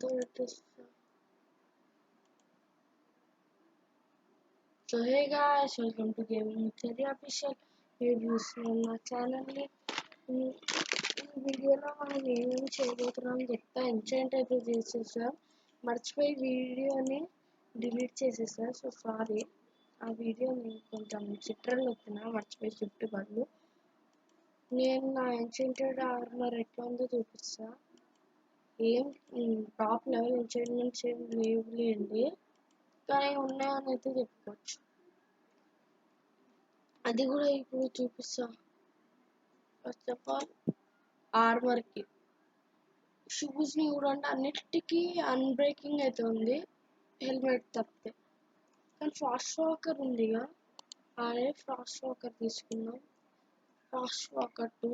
So hey guys, welcome to Gaming Theory Official. మీరు చూస్తున్న నా ఛానల్ని ఈ వీడియోలో మనం ఏమేమి చేయబోతున్నాం చెప్తా. ఎంచాంట్ అయితే చేసేసా, మర్చిపోయి వీడియోని డిలీట్ చేసేసా. సో సారీ, ఆ వీడియోని కొంచెం చిట్రలు వచ్చిన మర్చిపోయి షిఫ్ట్ బదులు నేను నా ఎంచాంటెడ్ ఆర్మర్ ఎట్లా ఉందో చూపిస్తా. ఏం టాప్ లెవెల్ ఎంచాంట్మెంట్స్ ఏం లేవులేండి, కానీ ఉన్నాయని అయితే చెప్పుకోవచ్చు. అది కూడా ఇప్పుడు చూపిస్తా. ఫస్ట్ ఆఫ్ ఆల్ ఆర్మర్కి షూస్ని చూడండి, అన్నిటికీ అన్బ్రేకింగ్ అయితే ఉంది హెల్మెట్ తప్పితే. కానీ ఫాస్ట్ వాకర్ ఉందిగా, అదే ఫాస్ట్ వాకర్ తీసుకున్నాం. ఫాస్ట్ వాకర్ 2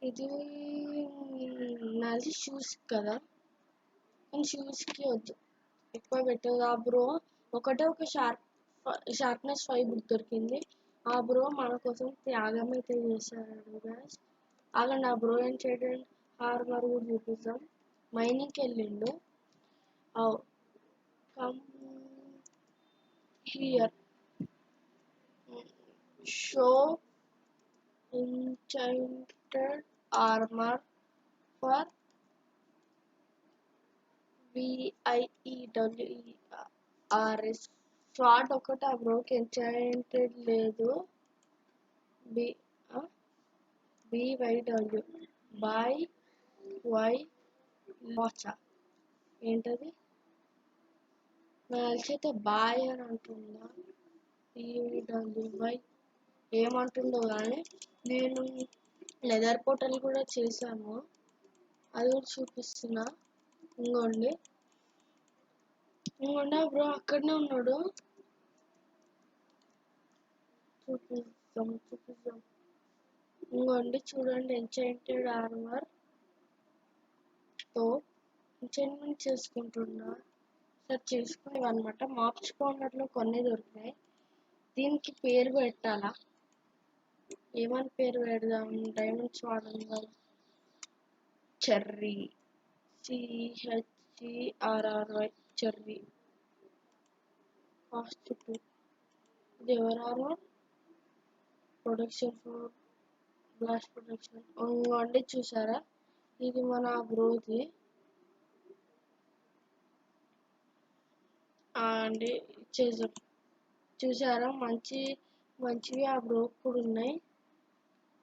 ఇది నాది షూస్ కదా, కానీ షూస్కి వద్దు, ఎక్కువ పెట్టదు. ఆ బ్రో ఒకటే ఒక షార్ప్నెస్ 5 బుక్ దొరికింది. ఆ బ్రో మన కోసం త్యాగం అయితే చేశాడు గాయ్స్. ఆగండి, ఆ బ్రో ఏం చేయడం ఆర్మర్ కూడా చూపిద్దాం. మైనింగ్కి వెళ్ళిండు. Come here, show enchanted armor for VIEWERS. Short ఒకటి ఆ బ్రోకి ఎన్చాంటెడ్ లేదు. BYW బై వై వాచా ఏంటది, నాకు అయితే బాయ్ అని అంటుందా, BYWY ఏమంటుందో కానీ. నేను లెదర్ పోర్టల్ కూడా చేశాను, అది కూడా చూపిస్తున్నా. ఇంకోండి బ్రో అక్కడనే ఉన్నాడు, చూపిస్తాం. ఇంకోండి చూడండి, ఎంచాంటెడ్ ఆర్మర్ తో ఎంచాంట్మెంట్ చేసుకుంటున్నా. సెర్చ్ చేసుకునేవి అనమాట. మాప్స్ పౌండర్లో కొన్ని దొరికినాయి. దీనికి పేరు పెట్టాలా, ఏమని పేరు పెడదాం? డైమండ్స్ వాడదాం. Cherry, CHERRY cherry. కాస్ట్ 2. ఇది ఎవరారో ప్రొడక్షన్ 4 బ్లాస్ట్ ప్రొడక్షన్. ఇంకోండి చూసారా, ఇది మన బ్రోది అండి. చేసాం చూసారా, మంచివి ఆ బ్రో కూడా ఉన్నాయి.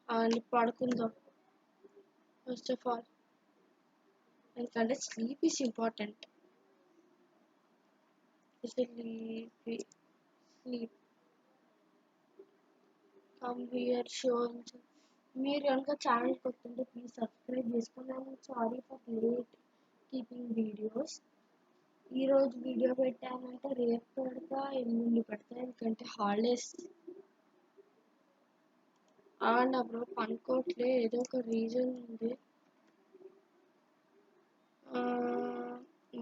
అండ్ పడుకుందాం ఫస్ట్ ఆఫ్ ఆల్, ఎందుకంటే sleep is important. Sleep come here show. మీరు కనుక ఛానల్ కొత్తుంటే ప్లీజ్ సబ్స్క్రైబ్ చేసుకున్నాను. Sorry for late keeping videos. ఈరోజు వీడియో పెట్టానంటే రేపు పెడతా, ఎల్లుండి పెడతా, ఎందుకంటే హాలిడేస్. అండ్ అప్పుడు పనుకోవట్లే, ఏదో ఒక రీజన్ ఉంది.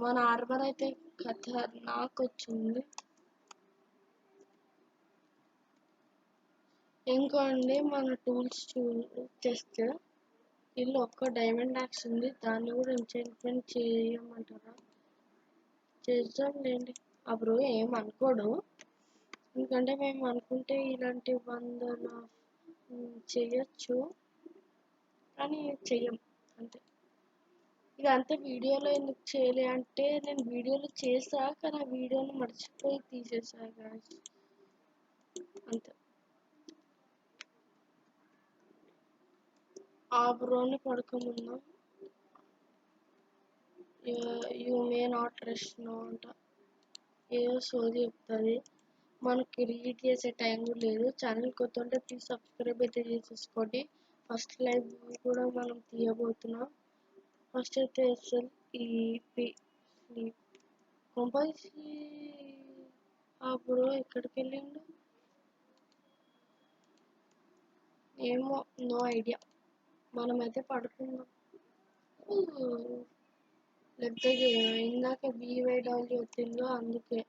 మన ఆర్మర్ అయితే ఖతర్నాక్ వచ్చింది. ఇంకోండి మన టూల్స్ చేస్తే ఇల్లు ఒక్క డైమండ్ యాక్స్ ఉంది, దాన్ని కూడా ఎంచాంట్మెంట్ చేయమంటారా? చేద్దాం లేండి. అప్పుడు ఏమనుకోడు, ఎందుకంటే మేము అనుకుంటే ఇలాంటి 100 చేయొచ్చు, కానీ చెయ్యం అంతే. ఇదంతా వీడియోలో ఎందుకు చేయలే అంటే, నేను వీడియోలో చేసా కానీ ఆ వీడియోని మర్చిపోయి తీసేసా గాయ్స్, అంతే. ఆ బ్రోని పడుకోముందాం. You may not rest no అంట, ఏదో సోది చెప్తుంది. మనకి రీడ్ చేసే టైం కూడా లేదు. ఛానల్ కొత్త ఉంటే ప్లీజ్ సబ్స్క్రైబ్ అయితే చేసేసుకోండి. ఫస్ట్ లైవ్ కూడా మనం తీయబోతున్నాం. ఫస్ట్ అయితే SLEP స్లీప్ కంపల్సరీ. అప్పుడు ఎక్కడికి వెళ్ళిండు ఏమో, నో ఐడియా. మనమైతే పడుకుందాం. లేకపోతే ఇందాక BYW వచ్చిందో అందుకే.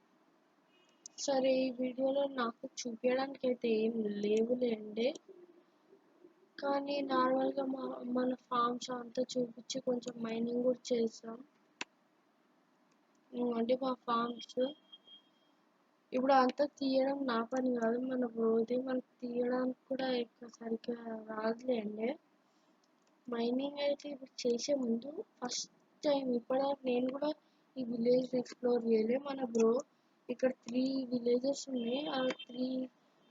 సరే, ఈ వీడియోలో నాకు చూపించడానికి అయితే ఏం లేవులేండి, కానీ నార్మల్గా మన ఫార్మ్స్ అంతా చూపించి కొంచెం మైనింగ్ కూడా చేసాం. అంటే మా ఫార్మ్స్ ఇప్పుడు అంతా తీయడం నా పని కాదు, మన బ్రోది. మనకు తీయడానికి కూడా ఎక్కువ సరిగ్గా రాదులేండి. మైనింగ్ అయితే ఇప్పుడు చేసే ముందు ఫస్ట్ టైం ఇప్పటివరకు నేను కూడా ఈ విలేజ్ ఎక్స్ప్లోర్ చేయలే. మన బ్రో ఇక్కడ 3 విలేజెస్ ఉన్నాయి,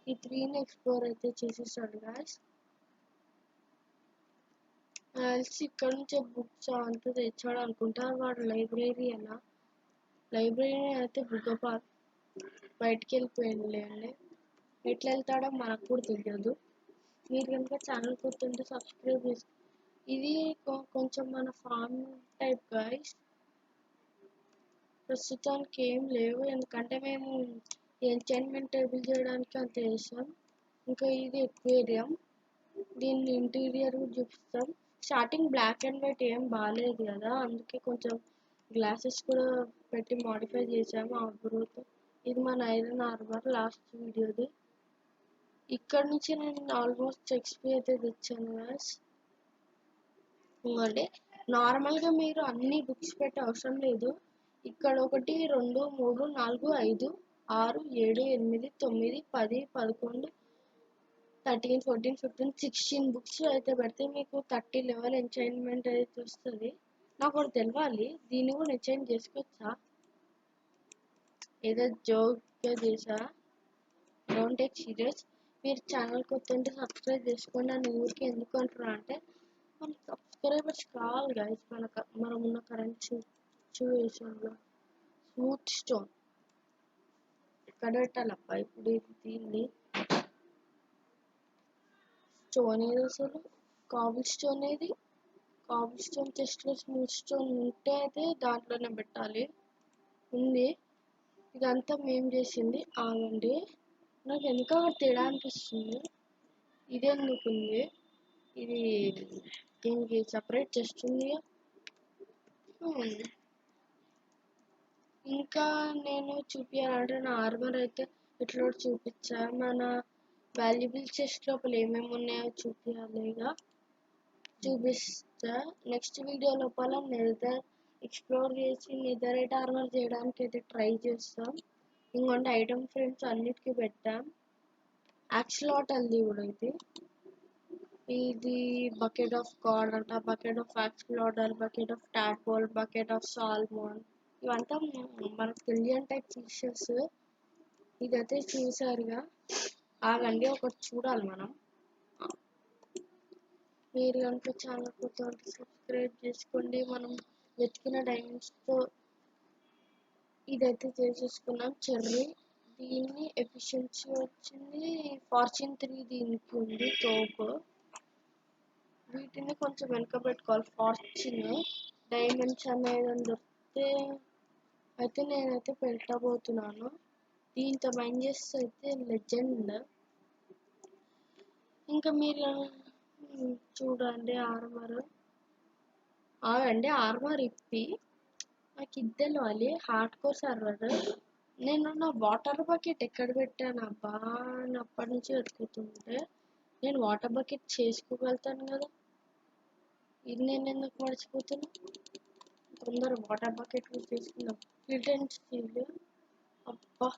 ఈ 3ని ఎక్స్ప్లోర్ అయితే చేసేసాడు గాయస్. కలిసి ఇక్కడ నుంచే బుక్స్ అంతా తెచ్చాడు అనుకుంటా. వాడు లైబ్రరీ అయితే బుగ్గపాల్ బయటికి వెళ్ళిపోయిందిలేండి. ఎట్లా వెళ్తాడో మనకు కూడా తెలియదు. మీరు కనుక ఛానల్ కొత్తుంటే సబ్స్క్రైబ్ చేసుకో. ఇది కొంచెం మన ఫామ్ టైప్ గాయస్. ప్రస్తుతానికి ఏం లేవు, ఎందుకంటే మేము ఎంచాంట్మెంట్ టేబుల్ చేయడానికి అంత చేసాం. ఇంకా ఇది ఎక్వేరియం, దీన్ని ఇంటీరియర్ చూపిస్తాం. స్టార్టింగ్ బ్లాక్ అండ్ వైట్ ఏం బాగాలేదు కదా, అందుకే కొంచెం గ్లాసెస్ కూడా పెట్టి మాడిఫై చేసాము ఆ గ్రోత్. ఇది మన ఐరన్ ఆర్మర్ లాస్ట్ వీడియోది. ఇక్కడ నుంచి నేను ఆల్మోస్ట్ ఎక్స్పీ అయితే తెచ్చాను గాయస్. అంటే నార్మల్గా మీరు అన్ని బుక్స్ పెట్టే అవసరం లేదు. ఇక్కడ 1 2 3 4 5 6 7 8 9 10 11 13 14 15 16 బుక్స్ అయితే పెడితే మీకు 30 లెవెల్ ఎంచైన్మెంట్ అయితే వస్తుంది. నాకు ఒకటి తెలవాలి, దీన్ని కూడా ఎంచైన్ చేసుకోవచ్చా? ఏదో జోక్గా చేసా, డోంట్ టేక్ సీరియస్. మీరు ఛానల్ కొత్త సబ్స్క్రైబ్ చేసుకోండి. అని ఊరికి ఎందుకు అంటున్నా అంటే మన సబ్స్క్రైబర్స్ కావాలి గైస్. మనం ఉన్న కరెంట్ సిచ్యువేషన్లో. స్మూత్ స్టోన్ ఎక్కడ పెట్టాలబ్బా ఇప్పుడు దీన్ని? స్టోన్ ఏది అసలు? కాబుల్ స్టోన్ ఏది? కాబుల్ స్టోన్ చెస్ట్లో స్మూత్ స్టోన్ ఉంటే అయితే దాంట్లోనే పెట్టాలి. ఉంది, ఇదంతా మేము చేసింది. ఆగండి, నాకు ఎందుకో తేడా అనిపిస్తుంది. ఇది ఎందుకు ఉంది? ఇది దీనికి సపరేట్ చెస్ట్ ఉంది. ఇంకా నేను చూపించాలంటే నా ఆర్మర్ అయితే ఇట్లా చూపించా. మన వాల్యుబుల్ చెస్ట్ లోపల ఏమేమి ఉన్నాయో చూపిస్తా. నెక్స్ట్ వీడియో లోపల నెదర్ ఎక్స్ప్లోర్ చేసి నెదరైట్ ఆర్మర్ చేయడానికి అయితే ట్రై చేస్తాం. ఇంకొంటే ఐటమ్ ఫ్రేమ్స్ అన్నిటికీ పెట్టాం. యాక్స్లాటల్ది కూడా ఇది బకెట్ ఆఫ్ గాడ్ అంట, bucket of axolotl, bucket of tadpole, bucket of salmon. ఇవంతా మనకు తెలియని టైప్ ఫిషెస్. ఇదైతే చూసారుగా. ఆగండి ఒకటి చూడాలి మనం. మీరు కనుక ఛానల్ కొత్త సబ్స్క్రైబ్ చేసుకోండి. మనం వెతికిన డైమండ్స్తో ఇదైతే చేసేసుకున్నాం. చెర్రీ, దీన్ని ఎఫిషియన్సీ వచ్చింది. ఫార్చ్యూన్ 3 దీనికి ఉంది తోపు. వీటిని కొంచెం వెనక పెట్టుకోవాలి. ఫార్చ్యూన్ డైమండ్స్ అనేది దొరికితే అయితే నేనైతే పెట్టబోతున్నాను. దీంతో మైండ్ చేస్తే అయితే లెజెండ్. ఇంకా మీరు చూడండి ఆర్మర్. ఆగండి, ఆర్మర్ ఇప్పి నాకు ఇద్దరు వాళ్ళు హార్డ్ కోర్ సర్వర్. నేను నా వాటర్ బకెట్ ఎక్కడ పెట్టాను అబ్బా అని అప్పటి నుంచి వెతుకుతుంటే నేను వాటర్ బకెట్ చేసుకోగలుగుతాను కదా. ఇది నేను ఎందుకు మర్చిపోతున్నా? తొందర వాటర్ బకెట్ చేసుకున్నాం. ఫిల్టెంట్ స్టీల్. అబ్బా,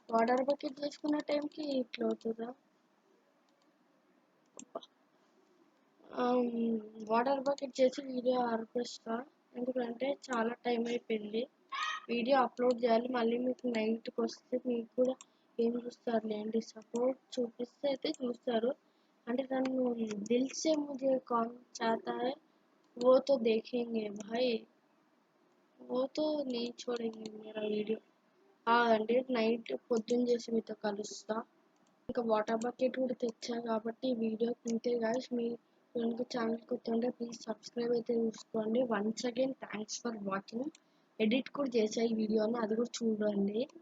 వాటర్ బకెట్ చేసుకున్న టైంకి ఇట్లా అవుతుందా? వాటర్ బకెట్ చేసి వీడియో ఆర్పిస్తా, ఎందుకంటే చాలా టైం అయిపోయింది. వీడియో అప్లోడ్ చేయాలి. మళ్ళీ మీకు నైట్కి వస్తే మీకు కూడా ఏం చూస్తారులేండి, సపోర్ట్ చూపిస్తే అయితే చూస్తారు. అంటే నన్ను దిల్ से मुझे कौन चाहता है वो तो देखेंगे भाई, वो तो नहीं छोड़ेंगे मेरा వీడియో. అంటే నైట్ పొద్దున్న చేసి మీతో కలుస్తా. ఇంకా వాటర్ బకెట్ కూడా తెచ్చా కాబట్టి ఈ వీడియో తింటే గాయస్. మీ కనుక ఛానల్ కొత్త ప్లీజ్ సబ్స్క్రైబ్ అయితే చూసుకోండి. Once again thanks for watching. Edit కూడా చేసా ఈ వీడియోని, అది కూడా చూడండి.